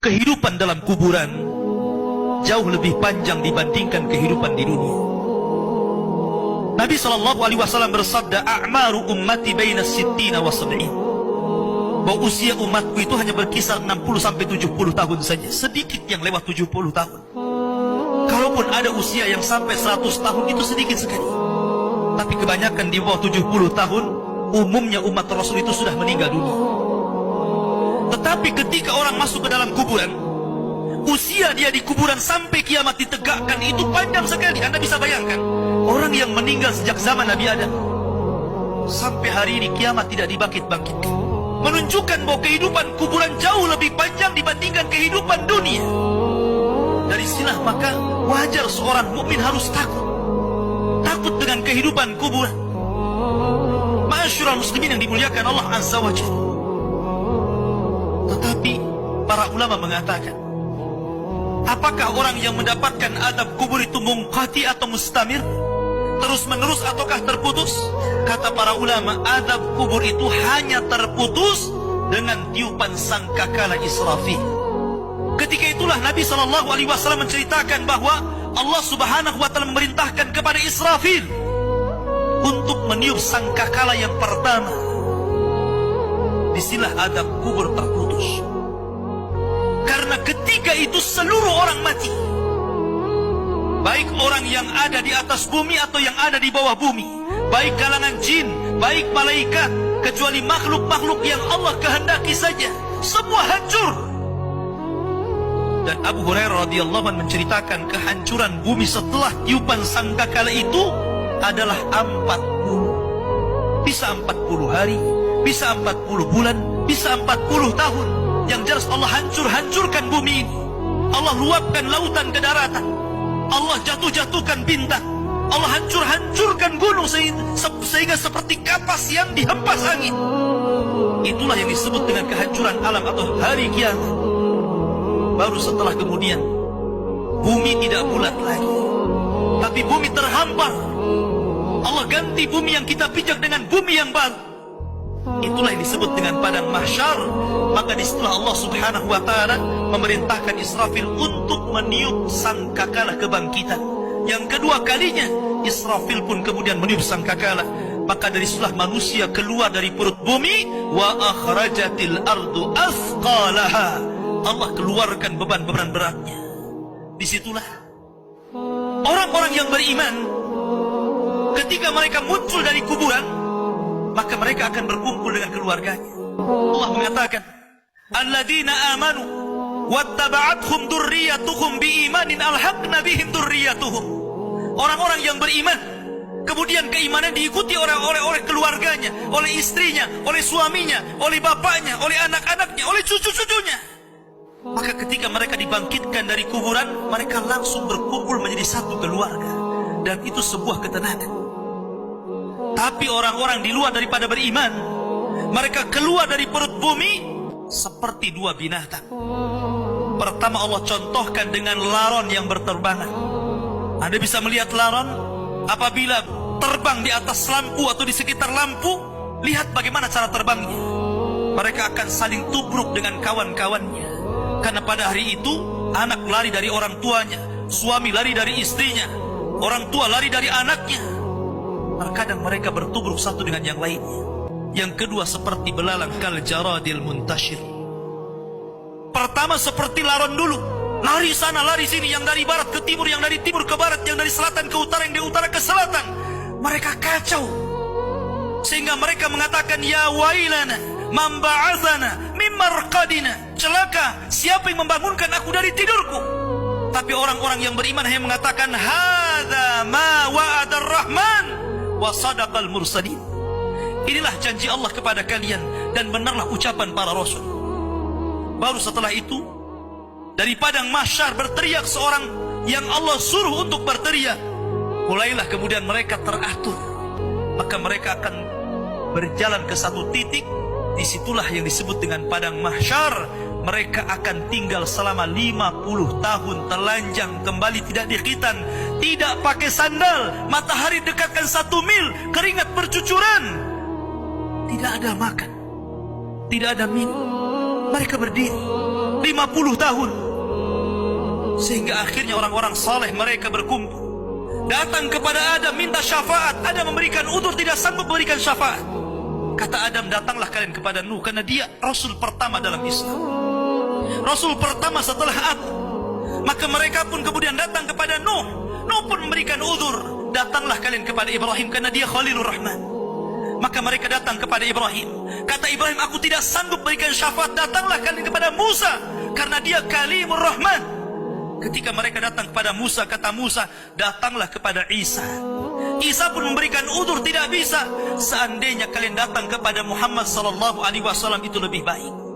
kehidupan dalam kuburan jauh lebih panjang dibandingkan kehidupan di dunia. Nabi SAW bersabda, "A'maru ummati baina sittina wa sab'in." Bahwa usia umatku itu hanya berkisar 60 sampai 70 tahun saja. Sedikit yang lewat 70 tahun. Kalaupun ada usia yang sampai 100 tahun itu sedikit sekali. Tapi kebanyakan di bawah 70 tahun, umumnya umat Rasul itu sudah meninggal dunia. Tetapi ketika orang masuk ke dalam kuburan, usia dia di kuburan sampai kiamat ditegakkan itu panjang sekali. Anda bisa bayangkan, orang yang meninggal sejak zaman Nabi Adam sampai hari ini kiamat tidak dibangkit-bangkitkan, menunjukkan bahwa kehidupan kuburan jauh lebih panjang dibandingkan kehidupan dunia. Dari sinilah maka wajar seorang mukmin harus takut dengan kehidupan kuburan. Ma'asyiral muslimin yang dimuliakan Allah Azza wa Jalla. Tetapi para ulama mengatakan, apakah orang yang mendapatkan adab kubur itu munqati atau mustamir, terus menerus ataukah terputus? Kata para ulama, adab kubur itu hanya terputus dengan tiupan sangkakala Israfil. Ketika itulah Nabi SAW menceritakan bahwa Allah Subhanahu wa Ta'ala memerintahkan kepada Israfil untuk meniup sangkakala yang pertama. Disinilah adab kubur terputus. Karena ketika itu seluruh orang mati, baik orang yang ada di atas bumi atau yang ada di bawah bumi, baik kalangan jin, baik malaikat, kecuali makhluk-makhluk yang Allah kehendaki saja, semua hancur. Dan Abu Hurairah radhiyallahu anhu menceritakan kehancuran bumi setelah tiupan sangkakala itu adalah 40. Bisa 40 hari, bisa 40 bulan, bisa 40 tahun. Yang jelas Allah hancurkan bumi ini. Allah luapkan lautan ke daratan. Allah jatuhkan bintang. Allah hancurkan gunung sehingga seperti kapas yang dihempas angin. Itulah yang disebut dengan kehancuran alam atau hari kiamat. Baru setelah kemudian bumi tidak bulat lagi, tapi bumi terhampar. Allah ganti bumi yang kita pijak dengan bumi yang baru. Itulah yang disebut dengan padang mahsyar. Maka disitulah Allah Subhanahu wa Ta'ala memerintahkan Israfil untuk meniup sangkakala kebangkitan. Yang kedua kalinya Israfil pun kemudian meniup sangkakala. Maka dari situlah manusia keluar dari perut bumi. Wa akhrajatil ardu athqalaha. Allah keluarkan beban-beban beratnya. Disitulah orang-orang yang beriman, ketika mereka muncul dari kuburan, maka mereka akan berkumpul dengan keluarganya. Allah mengatakan, alladzina amanu wattaba'athum dzurriyyatuhum biimanin alhaqna bihim dzurriyyatuhum. Orang-orang yang beriman, kemudian keimanan diikuti oleh keluarganya, oleh istrinya, oleh suaminya, oleh bapaknya, oleh anak-anaknya, oleh cucu-cucunya. Maka ketika mereka dibangkitkan dari kuburan, mereka langsung berkumpul menjadi satu keluarga. Dan itu sebuah ketenangan. Tapi orang-orang di luar daripada beriman, mereka keluar dari perut bumi seperti dua binatang. Pertama Allah contohkan dengan laron yang berterbangan. Anda bisa melihat laron apabila terbang di atas lampu atau di sekitar lampu. Lihat bagaimana cara terbangnya. Mereka akan saling tubruk dengan kawan-kawannya. Karena pada hari itu anak lari dari orang tuanya, suami lari dari istrinya, orang tua lari dari anaknya. Terkadang mereka bertubruk satu dengan yang lainnya. Yang kedua seperti belalang kal jaradil muntashir. Pertama seperti laron dulu, lari sana lari sini, yang dari barat ke timur, yang dari timur ke barat, yang dari selatan ke utara, yang dari utara ke selatan. Mereka kacau sehingga mereka mengatakan, ya wailana man ba'atsana min marqadina. Celaka, siapa yang membangunkan aku dari tidurku? Tapi orang-orang yang beriman hanya mengatakan, hadza ma wa'adar rahman wa sadaqal mursalin. Inilah janji Allah kepada kalian dan benarlah ucapan para rasul. Baru setelah itu dari padang mahsyar berteriak seorang yang Allah suruh untuk berteriak. Mulailah kemudian mereka teratur. Maka mereka akan berjalan ke satu titik. Disitulah yang disebut dengan padang mahsyar. Mereka akan tinggal selama 50 tahun telanjang, kembali tidak dikhitan, tidak pakai sandal, matahari dekatkan 1 mil, keringat bercucuran, tidak ada makan, tidak ada minum. Mereka berdiri 50 tahun. Sehingga akhirnya orang-orang saleh mereka berkumpul, datang kepada Adam minta syafaat. Adam memberikan udzur, tidak sanggup memberikan syafaat. Kata Adam, datanglah kalian kepada Nuh, karena dia Rasul pertama dalam Islam, Rasul pertama setelah aku. Maka mereka pun kemudian datang kepada Nuh. Nuh pun memberikan udzur, datanglah kalian kepada Ibrahim, karena dia Khalilur Rahman. Maka mereka datang kepada Ibrahim. Kata Ibrahim, aku tidak sanggup berikan syafaat, datanglah kalian kepada Musa, karena dia Kalimur Rahman. Ketika mereka datang kepada Musa, kata Musa, datanglah kepada Isa. Isa pun memberikan udzur, tidak bisa. Seandainya kalian datang kepada Muhammad sallallahu alaihi wasallam itu lebih baik.